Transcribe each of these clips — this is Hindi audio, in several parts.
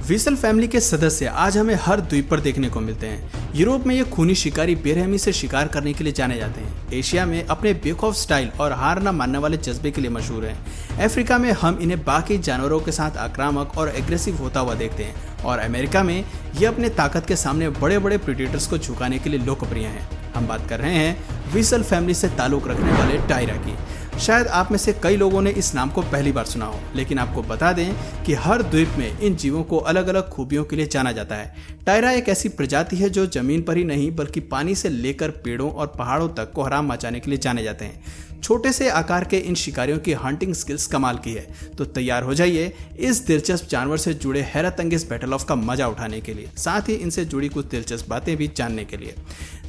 विसल फैमिली के सदस्य आज हमें हर द्वीप पर देखने को मिलते हैं। यूरोप में ये खूनी शिकारी बेरहमी से शिकार करने के लिए जाने जाते हैं। एशिया में अपने बेखौफ स्टाइल और हार न मानने वाले जज्बे के लिए मशहूर हैं। अफ्रीका में हम इन्हें बाकी जानवरों के साथ आक्रामक और एग्रेसिव होता हुआ देखते हैं और अमेरिका में ये अपने ताकत के सामने बड़े बड़े प्रेडेटर्स को झुकाने के लिए लोकप्रिय हैं। हम बात कर रहे हैं विसल फैमिली से ताल्लुक रखने वाले टायरा की। शायद आप में से कई लोगों ने इस नाम को पहली बार सुना हो, लेकिन आपको बता दें कि हर द्वीप में इन जीवों को अलग अलग खूबियों के लिए जाना जाता है। टायरा एक ऐसी प्रजाति है जो जमीन पर ही नहीं बल्कि पानी से लेकर पेड़ों और पहाड़ों तक कोहराम मचाने के लिए जाने जाते हैं। छोटे से आकार के इन शिकारियों की हंटिंग स्किल्स कमाल की है, तो तैयार हो जाइए इस दिलचस्प जानवर से जुड़े हैरत अंगेज बैटल ऑफ का मजा उठाने के लिए, साथ ही इनसे जुड़ी कुछ दिलचस्प बातें भी जानने के लिए।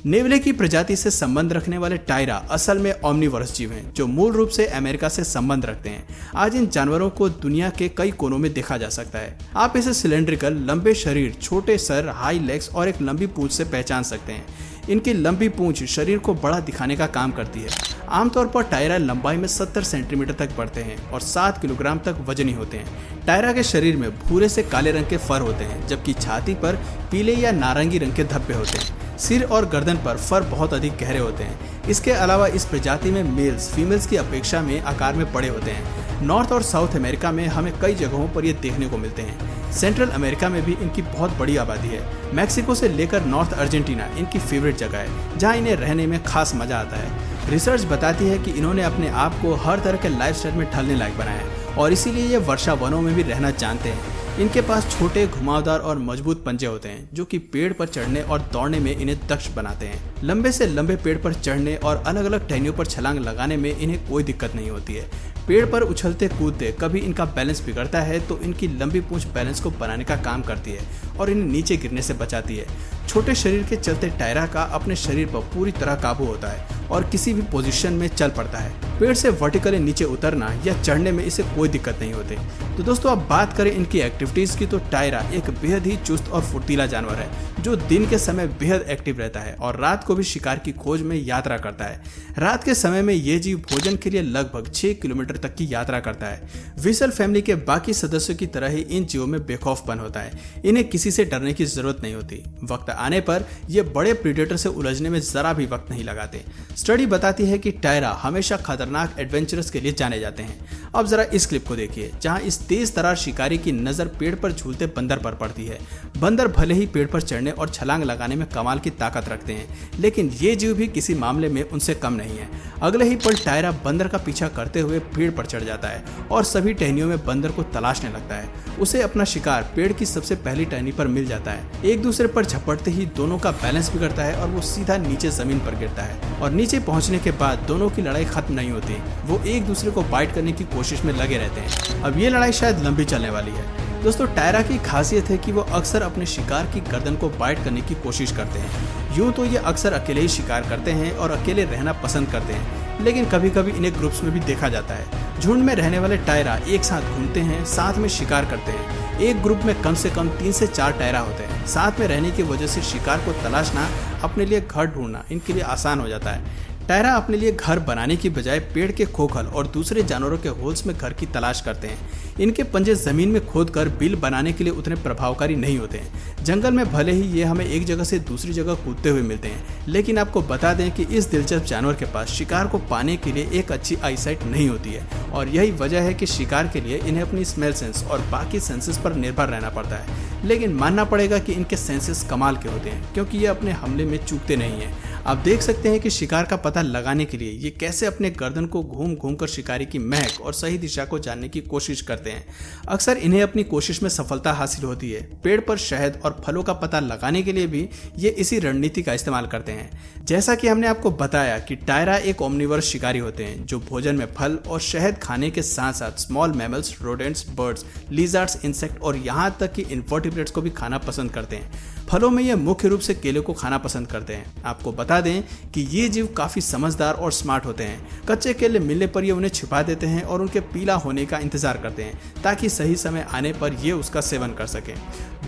नेवले की प्रजाति से संबंध रखने वाले टायरा असल में ओमनिवोरस जीव हैं जो मूल रूप से अमेरिका से संबंध रखते हैं। आज इन जानवरों को दुनिया के कई कोनों में देखा जा सकता है। आप इसे सिलेंड्रिकल, लंबे शरीर, छोटे सर, हाई लेग्स और एक लंबी पूंछ से पहचान सकते हैं। इनकी लंबी पूंछ शरीर को बड़ा दिखाने का काम करती है। आमतौर पर टायरा लंबाई में 70 सेंटीमीटर तक बढ़ते हैं और 7 किलोग्राम तक वजनी होते हैं। टायरा के शरीर में भूरे से काले रंग के फर होते हैं, जबकि छाती पर पीले या नारंगी रंग के धब्बे होते हैं। सिर और गर्दन पर फर बहुत अधिक गहरे होते हैं। इसके अलावा इस प्रजाति में मेल्स फीमेल्स की अपेक्षा में आकार में बड़े होते हैं। नॉर्थ और साउथ अमेरिका में हमें कई जगहों पर ये देखने को मिलते हैं। सेंट्रल अमेरिका में भी इनकी बहुत बड़ी आबादी है। मैक्सिको से लेकर नॉर्थ अर्जेंटीना इनकी फेवरेट जगह है, जहाँ इन्हें रहने में खास मजा आता है। रिसर्च बताती है कि इन्होंने अपने आप को हर तरह के लाइफस्टाइल में ढलने लायक बनाया है और इसीलिए ये वर्षा वनों में भी रहना जानते हैं। इनके पास छोटे, घुमावदार और मजबूत पंजे होते हैं जो कि पेड़ पर चढ़ने और दौड़ने में इन्हें दक्ष बनाते हैं। लंबे से लंबे पेड़ पर चढ़ने और अलग अलग टहनियों पर छलांग लगाने में इन्हें कोई दिक्कत नहीं होती है। पेड़ पर उछलते कूदते कभी इनका बैलेंस बिगड़ता है तो इनकी लंबी पूंछ बैलेंस को बनाने का काम करती है और इन्हें नीचे गिरने से बचाती है। छोटे शरीर के चलते टायरा का अपने शरीर पर पूरी तरह काबू होता है और किसी भी पोजीशन में चल पड़ता है। पेड़ से वर्टिकली नीचे उतरना या चढ़ने में इसे कोई दिक्कत नहीं होती। तो दोस्तों, अब बात करें इनकी एक्टिविटीज की, तो टायरा एक बेहद ही चुस्त और फुर्तीला जानवर है जो दिन के समय बेहद एक्टिव रहता है और रात को भी शिकार की खोज में यात्रा करता है। रात के समय में ये जीव भोजन के लिए लगभग 6 किलोमीटर तक की यात्रा करता है। विसल फैमिली के बाकी सदस्यों की तरह ही इन जीवों में बेखौफपन होता है। इन्हें किसी से डरने की जरूरत नहीं होती। वक्त आने पर ये बड़े प्रेडेटर से उलझने में जरा भी वक्त नहीं लगाते। स्टडी बताती है कि टायरा हमेशा खतरनाक एडवेंचरस के लिए जाने जाते हैं। अब जरा इस क्लिप को देखिए, जहां इस तेज तरार शिकारी की नजर पेड़ पर झूलते बंदर पर पड़ती है। बंदर भले ही पेड़ पर चढ़ने और छलांग लगाने में कमाल की ताकत रखते हैं, लेकिन ये जीव भी किसी मामले में उनसे कम नहीं है। अगले ही पल टायरा बंदर का पीछा करते हुए पेड़ पर चढ़ जाता है और सभी टहनियों में बंदर को तलाशने लगता है। उसे अपना शिकार पेड़ की सबसे पहली टहनी पर मिल जाता है। एक दूसरे पर झपटते ही दोनों का बैलेंस बिगड़ता है और वो सीधा नीचे जमीन पर गिरता है और नीचे पहुंचने के बाद दोनों की लड़ाई खत्म नहीं होती। वो एक दूसरे को बाइट करने की कोशिश में लगे रहते हैं। अब ये लड़ाई शायद लंबी चलने वाली है। दोस्तों, टायरा की खासियत है कि वो अक्सर अपने शिकार की गर्दन को बाइट करने की कोशिश करते हैं। यूं तो ये अक्सर अकेले ही शिकार करते हैं और अकेले रहना पसंद करते हैं, लेकिन कभी कभी इन्हें ग्रुप्स में भी देखा जाता है। झुंड में रहने वाले टायरा एक साथ घूमते हैं, साथ में शिकार करते हैं। एक ग्रुप में कम से कम 3 से 4 टायरा होते हैं। साथ में रहने की वजह से शिकार को तलाशना, अपने लिए घर ढूंढना इनके लिए आसान हो जाता है। टायरा अपने लिए घर बनाने की बजाय पेड़ के खोखल और दूसरे जानवरों के होल्स में घर की तलाश करते हैं। इनके पंजे जमीन में खोदकर बिल बनाने के लिए उतने प्रभावकारी नहीं होते हैं। जंगल में भले ही ये हमें एक जगह से दूसरी जगह कूदते हुए मिलते हैं, लेकिन आपको बता दें कि इस दिलचस्प जानवर के पास शिकार को पाने के लिए एक अच्छी आईसाइट नहीं होती है और यही वजह है कि शिकार के लिए इन्हें अपनी स्मेल सेंस और बाकी सेंसेस पर निर्भर रहना पड़ता है। लेकिन मानना पड़ेगा कि इनके सेंसेस कमाल के होते हैं, क्योंकि ये अपने हमले में चूकते नहीं हैं। आप देख सकते हैं कि शिकार का पता लगाने के लिए ये कैसे अपने गर्दन को घूम घूम कर शिकारी की महक और सही दिशा को जानने की कोशिश करते हैं। अक्सर इन्हें अपनी कोशिश में सफलता हासिल होती है। पेड़ पर शहद और फलों का पता लगाने के लिए भी ये इसी रणनीति का इस्तेमाल करते हैं। जैसा कि हमने आपको बताया कि टायरा एक ओमनिवोरस शिकारी होते हैं जो भोजन में फल और शहद खाने के साथ साथ small mammals, rodents, birds, lizards, insect और यहाँ तक कि इन्वर्टिब्रेट्स को भी खाना पसंद करते हैं। फलों में ये मुख्य रूप से केले को खाना पसंद करते हैं। आपको बता दें कि ये जीव काफी समझदार और स्मार्ट होते हैं। कच्चे केले मिलने पर ये उन्हें छिपा देते हैं और उनके पीला होने का इंतजार करते हैं ताकि सही समय आने पर ये उसका सेवन कर सकें।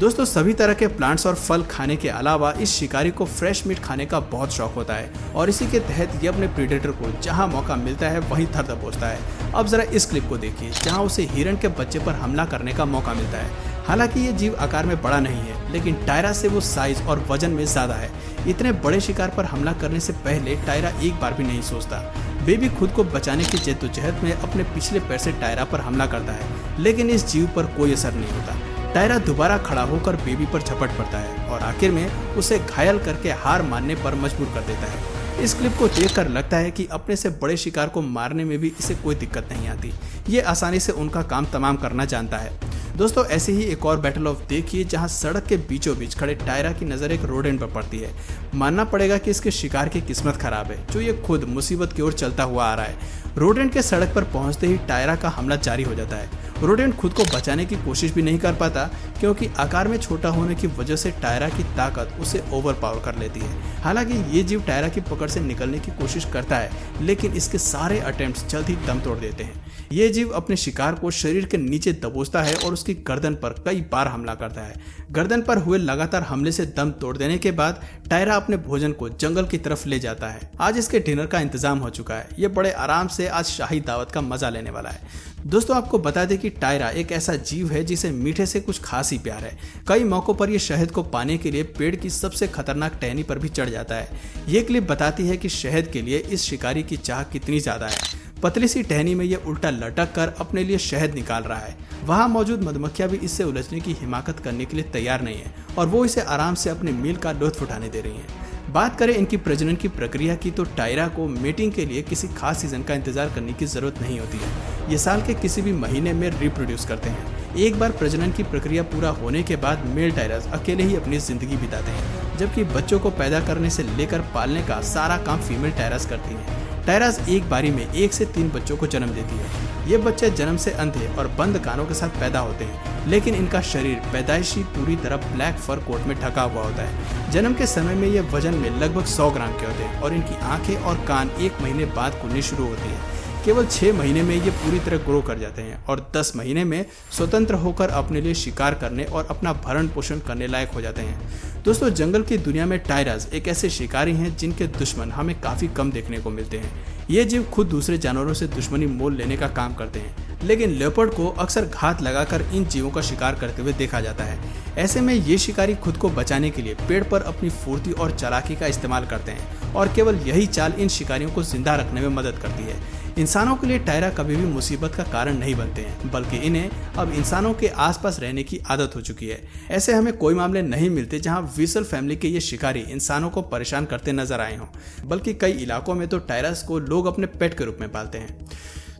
दोस्तों, सभी तरह के प्लांट्स और फल खाने के अलावा इस शिकारी को फ्रेश मीट खाने का बहुत शौक होता है और इसी के तहत ये अपने प्रेडेटर को जहां मौका मिलता है वहीं धर दबोचता है। अब जरा इस क्लिप को देखिए, जहां उसे हिरण के बच्चे पर हमला करने का मौका मिलता है। हालांकि ये जीव आकार में बड़ा नहीं है, लेकिन टायरा से वो साइज और वजन में ज्यादा है। इतने बड़े शिकार पर हमला करने से पहले टायरा एक बार भी नहीं सोचता। बेबी खुद को बचाने की जद्दोजहद में अपने पिछले पैर से टायरा पर हमला करता है, लेकिन इस जीव पर कोई असर नहीं होता। टायरा दोबारा खड़ा होकर बेबी पर झपट पड़ता है और आखिर में उसे घायल करके हार मानने पर मजबूर कर देता है। इस क्लिप को देखकर लगता है कि अपने से बड़े शिकार को मारने में भी इसे कोई दिक्कत नहीं आती। ये आसानी से उनका काम तमाम करना जानता है। दोस्तों, ऐसे ही एक और बैटल ऑफ देखिए जहां सड़क के बीचों बीच खड़े टायरा की नज़र एक रोडेंट पर पड़ती है। मानना पड़ेगा कि इसके शिकार की किस्मत खराब है, जो ये खुद मुसीबत की ओर चलता हुआ आ रहा है। रोडेंट के सड़क पर पहुंचते ही टायरा का हमला जारी हो जाता है। रोडेंट खुद को बचाने की कोशिश भी नहीं कर पाता, क्योंकि आकार में छोटा होने की वजह से टायरा की ताकत उसे ओवरपावर कर लेती है। हालांकि ये जीव टायरा की पकड़ से निकलने की कोशिश करता है, लेकिन इसके सारे अटेम्प्ट्स जल्द ही दम तोड़ देते हैं। ये जीव अपने शिकार को शरीर के नीचे दबोचता है और उसकी गर्दन पर कई बार हमला करता है। गर्दन पर हुए लगातार हमले से दम तोड़ देने के बाद टायरा अपने भोजन को जंगल की तरफ ले जाता है। आज इसके डिनर का इंतजाम हो चुका है। ये बड़े आराम से आज शाही दावत का मजा लेने वाला है। दोस्तों, आपको बता दें कि टायरा एक ऐसा जीव है जिसे मीठे से कुछ खास ही प्यार है। कई मौकों पर यह शहद को पाने के लिए पेड़ की सबसे खतरनाक टहनी पर भी चढ़ जाता है। ये क्लिप बताती है कि शहद के लिए इस शिकारी की चाह कितनी ज्यादा है। पतली सी टहनी में ये उल्टा लटक कर अपने लिए शहद निकाल रहा है। वहाँ मौजूद मधुमक्खियां भी इससे उलझने की हिमाकत करने के लिए तैयार नहीं है और वो इसे आराम से अपने मील का लुत्फ उठाने दे रही हैं। बात करें इनकी प्रजनन की प्रक्रिया की, तो टायरा को मेटिंग के लिए किसी खास सीजन का इंतजार करने की जरूरत नहीं होती है। ये साल के किसी भी महीने में रिप्रोड्यूस करते हैं। एक बार प्रजनन की प्रक्रिया पूरा होने के बाद मेल टायरास अकेले ही अपनी जिंदगी बिताते हैं, जबकि बच्चों को पैदा करने से लेकर पालने का सारा काम फीमेल टायरास करती हैं। टायरास एक बारी में 1 से 3 बच्चों को जन्म देती है। ये बच्चे जन्म से अंधे और बंद कानों के साथ पैदा होते हैं, लेकिन इनका शरीर पैदाइशी पूरी तरह ब्लैक फर कोट में ढका हुआ होता है। जन्म के समय में ये वजन में लगभग 100 ग्राम के होते हैं और इनकी आंखें और कान 1 महीने बाद खुलनी शुरू होती है। केवल 6 महीने में ये पूरी तरह ग्रो कर जाते हैं और 10 महीने में स्वतंत्र होकर अपने लिए शिकार करने और अपना भरण पोषण करने लायक हो जाते हैं। दोस्तों, जंगल की दुनिया में टायरास एक ऐसे शिकारी हैं जिनके दुश्मन हमें काफ़ी कम देखने को मिलते हैं। ये जीव खुद दूसरे जानवरों से दुश्मनी मोल लेने का काम करते हैं, लेकिन लेपर्ड को अक्सर घात लगाकर इन जीवों का शिकार करते हुए देखा जाता है। ऐसे में ये शिकारी खुद को बचाने के लिए पेड़ पर अपनी फुर्ती और चालाकी का इस्तेमाल करते हैं और केवल यही चाल इन शिकारियों को जिंदा रखने में मदद करती है। इंसानों के लिए टायरा कभी भी मुसीबत का कारण नहीं बनते हैं, बल्कि इन्हें अब इंसानों के आसपास रहने की आदत हो चुकी है। ऐसे हमें कोई मामले नहीं मिलते जहां वीसल फैमिली के ये शिकारी इंसानों को परेशान करते नजर आए हों, बल्कि कई इलाकों में तो टायरास को लोग अपने पेट के रूप में पालते हैं।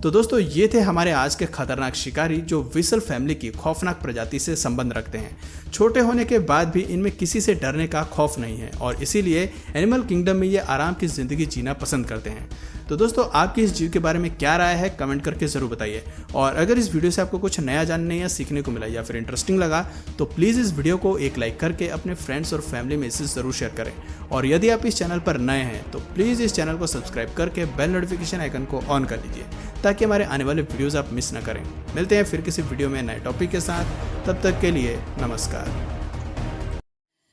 तो दोस्तों, ये थे हमारे आज के खतरनाक शिकारी जो वीसल फैमिली की खौफनाक प्रजाति से संबंध रखते हैं। छोटे होने के बाद भी इनमें किसी से डरने का खौफ नहीं है और इसीलिए एनिमल किंगडम में ये आराम की जिंदगी जीना पसंद करते हैं। तो दोस्तों, आपकी इस जीव के बारे में क्या राय है, कमेंट करके जरूर बताइए। और अगर इस वीडियो से आपको कुछ नया जानने या सीखने को मिला या फिर इंटरेस्टिंग लगा, तो प्लीज़ इस वीडियो को एक लाइक करके अपने फ्रेंड्स और फैमिली में इसे ज़रूर शेयर करें। और यदि आप इस चैनल पर नए हैं तो प्लीज़ इस चैनल को सब्सक्राइब करके बेल नोटिफिकेशन आइकन को ऑन कर लीजिए, ताकि हमारे आने वाले वीडियोज़ आप मिस न करें। मिलते हैं फिर किसी वीडियो में नए टॉपिक के साथ, तब तक के लिए नमस्कार।